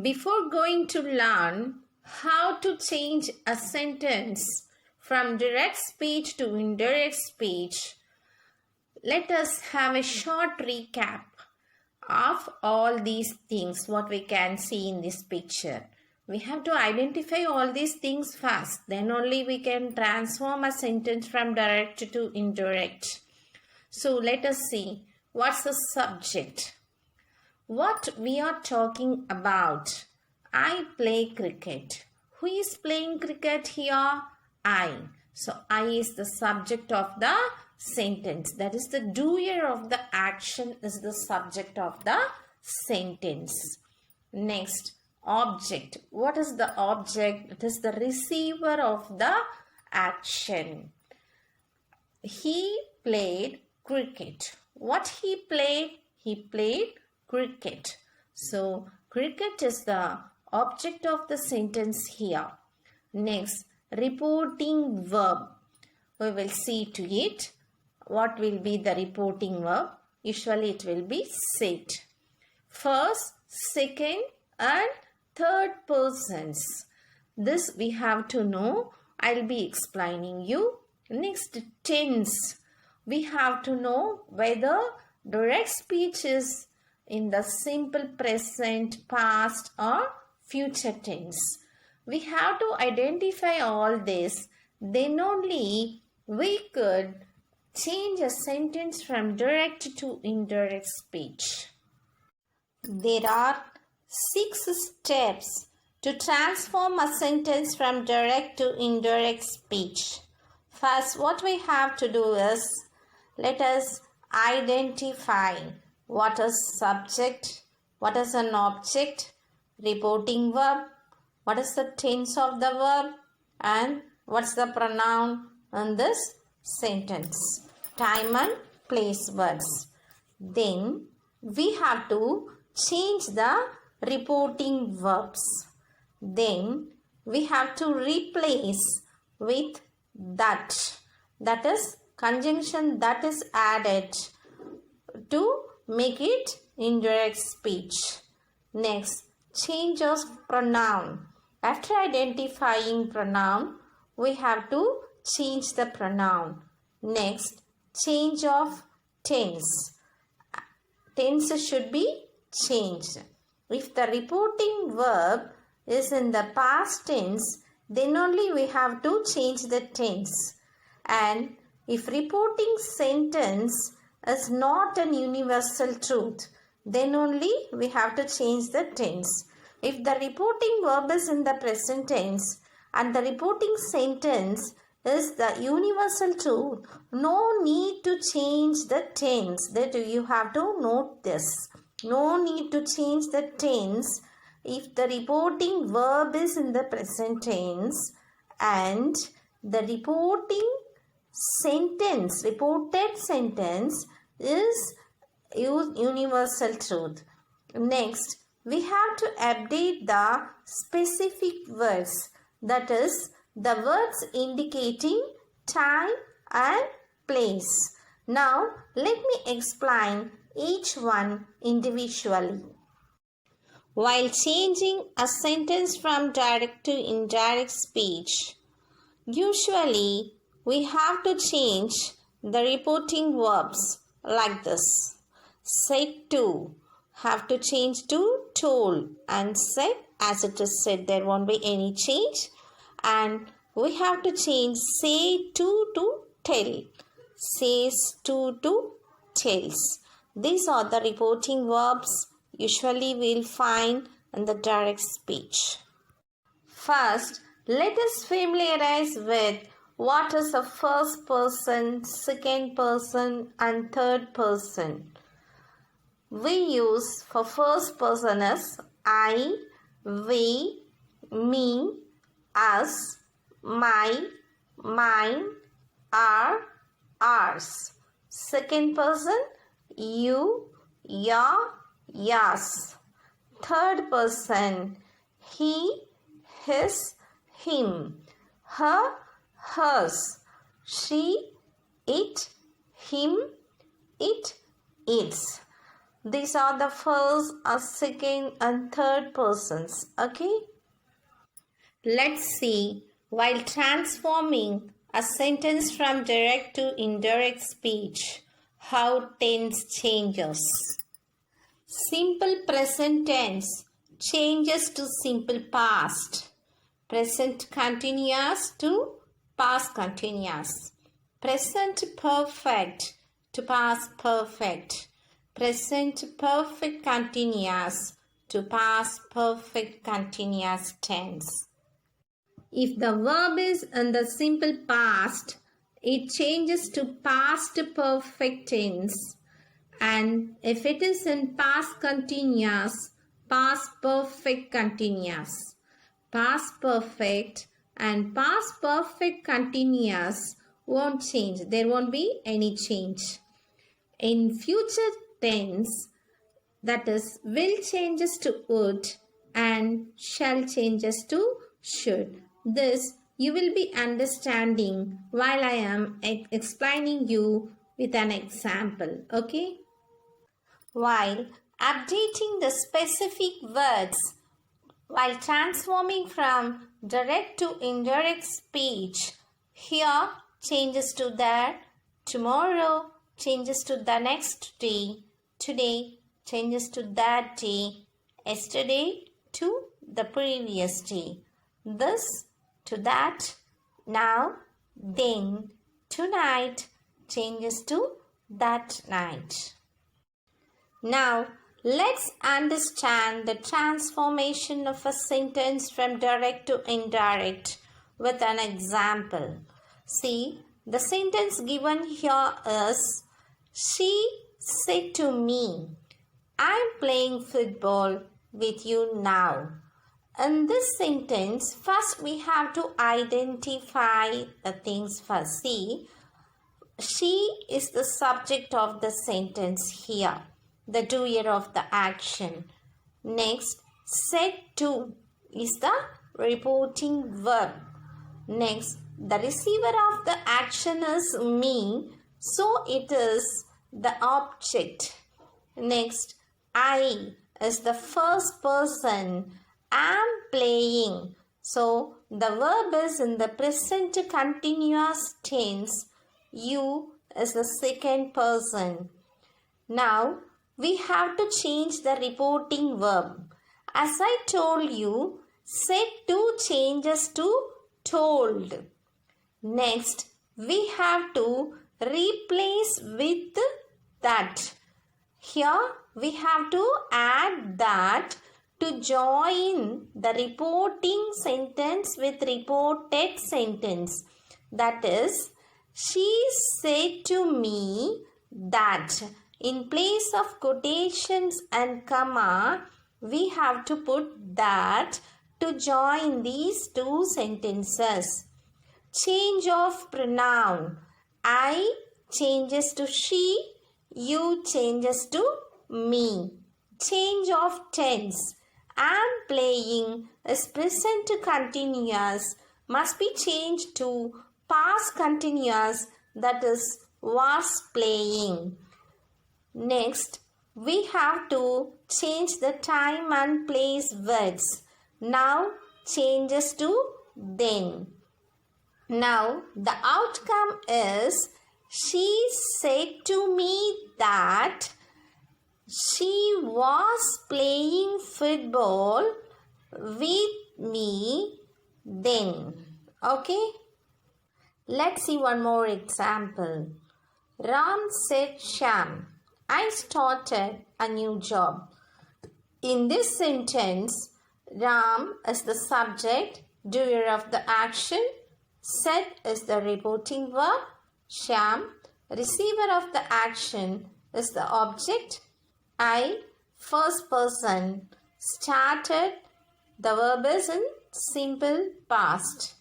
Before going to learn how to change a sentence from direct speech to indirect speech, let us have a short recap of all these things what we can see in this picture. We have to identify all these things first. Then only we can transform a sentence from direct to indirect. So let us see what's the subject. What we are talking about. I play cricket. Who is playing cricket here? I. So I is the subject of the sentence. That is the doer of the action is the subject of the sentence. Next, object. What is the object? It is the receiver of the action. He played cricket. What he played? He played cricket. So, cricket is the object of the sentence here. Next, reporting verb. We will see to it. What will be the reporting verb? Usually it will be said. First, second and third persons. This we have to know. I'll be explaining you. Next, tense. We have to know whether direct speech is in the simple present, past or future tense. We have to identify all this. Then only we could change a sentence from direct to indirect speech. There are 6 steps to transform a sentence from direct to indirect speech. First, what we have to do is, let us identify what is subject, what is an object, reporting verb, what is the tense of the verb, and what's the pronoun in this sentence. Time and place words. Then we have to change the reporting verbs. Then we have to replace with that. That is conjunction that is added to make it indirect speech. Next, change of pronoun. After identifying pronoun, we have to change the pronoun. Next, change of tense. Tense should be changed. If the reporting verb is in the past tense, then only we have to change the tense. And if reporting sentence is not an universal truth, then only we have to change the tense. If the reporting verb is in the present tense and the reporting sentence is the universal truth, no need to change the tense. That you have to note this. No need to change the tense if the reporting verb is in the present tense and the reported sentence is universal truth. Next, we have to update the specific words, that is the words indicating time and place. Now, let me explain each one individually. While changing a sentence from direct to indirect speech, usually we have to change the reporting verbs like this. Said to, have to change to told, and said as it is said, there won't be any change. And we have to change say to tell. Says to tells. These are the reporting verbs usually we'll find in the direct speech. First, let us familiarize with what is the first person, second person and third person. We use for first person as I, we, me, us, my, mine, our, ours. Second person, you, your, yours. Third person, he, his, him, her, hers, she, it, him, it, its. These are the first, second and third persons. Okay. Let's see. While transforming a sentence from direct to indirect speech, how tense changes. Simple present tense changes to simple past. Present continuous to past continuous. Present perfect to past perfect. Present perfect continuous to past perfect continuous tense. If the verb is in the simple past, it changes to past perfect tense. And if it is in past continuous, past perfect continuous. Past perfect and past perfect continuous won't change. There won't be any change. In future tense, that is, will changes to would and shall changes to should. This you will be understanding while I am explaining you with an example. Okay? While updating the specific words, while transforming from direct to indirect speech, here changes to that, tomorrow changes to the next day, today changes to that day, yesterday to the previous day, this to that, now, then, tonight changes to that night. Now, let's understand the transformation of a sentence from direct to indirect with an example. See, the sentence given here is, she said to me, I'm playing football with you now. In this sentence, first we have to identify the things first. See, she is the subject of the sentence here, the doer of the action. Next, said to is the reporting verb. Next, the receiver of the action is me, so it is the object. Next, I is the first person, am playing. So, the verb is in the present continuous tense. You is the second person. Now, we have to change the reporting verb. As I told you, said to changes to told. Next, we have to replace with that. Here, we have to add that to join the reporting sentence with reported sentence. That is, she said to me that. In place of quotations and comma, we have to put that to join these two sentences. Change of pronoun. I changes to she, you changes to me. Change of tense. Am playing is present continuous, must be changed to past continuous, that is, was playing. Next, we have to change the time and place words. Now changes to then. Now the outcome is, she said to me that she was playing football with me then. Okay? Let's see one more example. Ram said Shyam, I started a new job. In this sentence, Ram is the subject, doer of the action. Said is the reporting verb. Shyam, receiver of the action, is the object. I, first person. Started, the verb is in simple past.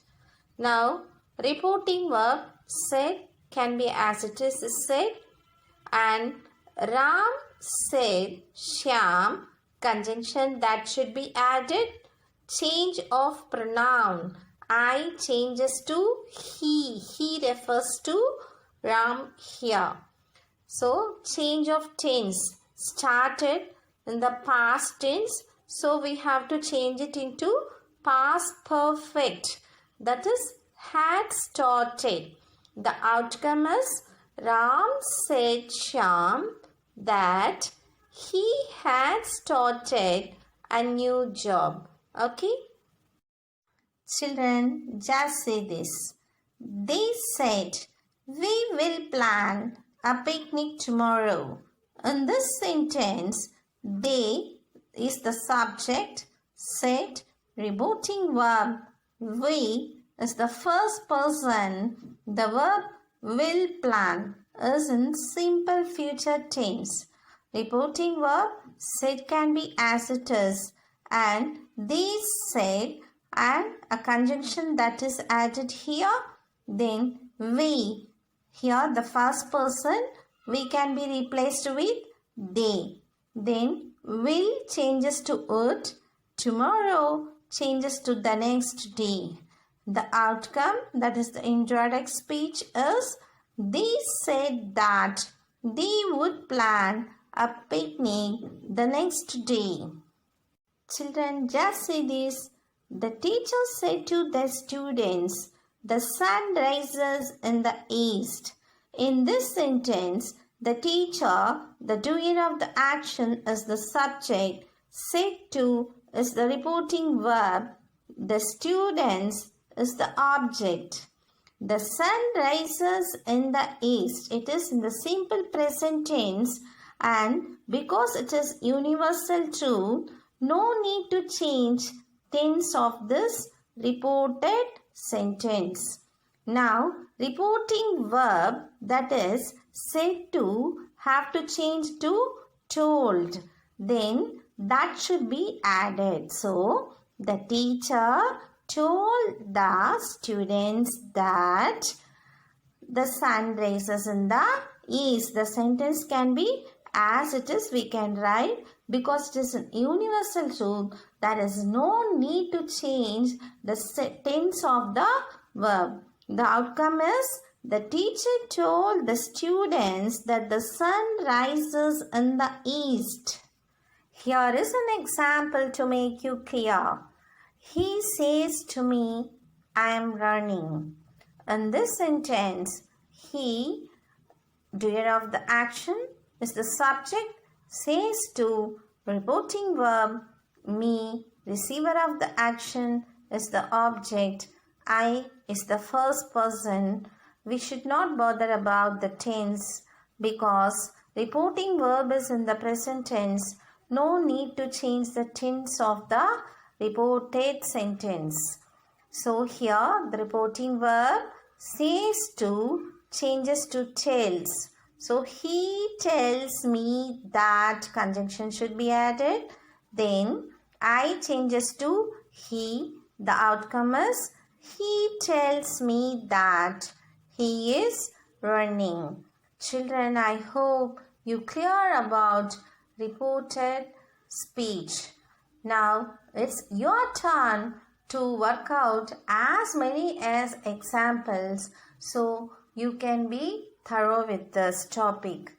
Now, reporting verb said can be as it is said, and Ram said Shyam, conjunction that should be added. Change of pronoun. I changes to he. He refers to Ram here. So, change of tense. started in the past tense. So we have to change it into past perfect. That is had started. The outcome is Ram said Shyam that he had started a new job. Okay? Children, just say this. They said, we will plan a picnic tomorrow. In this sentence, they is the subject, said, reporting verb. We is the first person. The verb will plan is in simple future tense. Reporting verb said can be as it is, and they said and a conjunction that is added here. Then we, here the first person, we can be replaced with they. Then will changes to it. Tomorrow changes to the next day. The outcome, that is the indirect speech, is they said that they would plan a picnic the next day. Children, just say this. The teacher said to the students, the sun rises in the east. In this sentence, the teacher, the doer of the action, is the subject. Said to is the reporting verb. The students is the object. The sun rises in the east. It is in the simple present tense, and because it is universal truth, no need to change tense of this reported sentence. Now, reporting verb, that is said to, have to change to told. Then that should be added. So, the teacher told the students that the sun rises in the east. The sentence can be as it is, we can write, because it is an universal truth. There is no need to change the tense of the verb. The outcome is the teacher told the students that the sun rises in the east. Here is an example to make you clear. He says to me, I am running. In this sentence, he, doer of the action, is the subject, says to, reporting verb. Me, receiver of the action, is the object. I is the first person. We should not bother about the tense because reporting verb is in the present tense. No need to change the tense of the reported sentence. So here the reporting verb says to changes to tells. So he tells me that, conjunction should be added. Then I changes to he. The outcome is he tells me that he is running. Children, I hope you clear about reported speech. Now it's your turn to work out as many as examples so you can be thorough with this topic.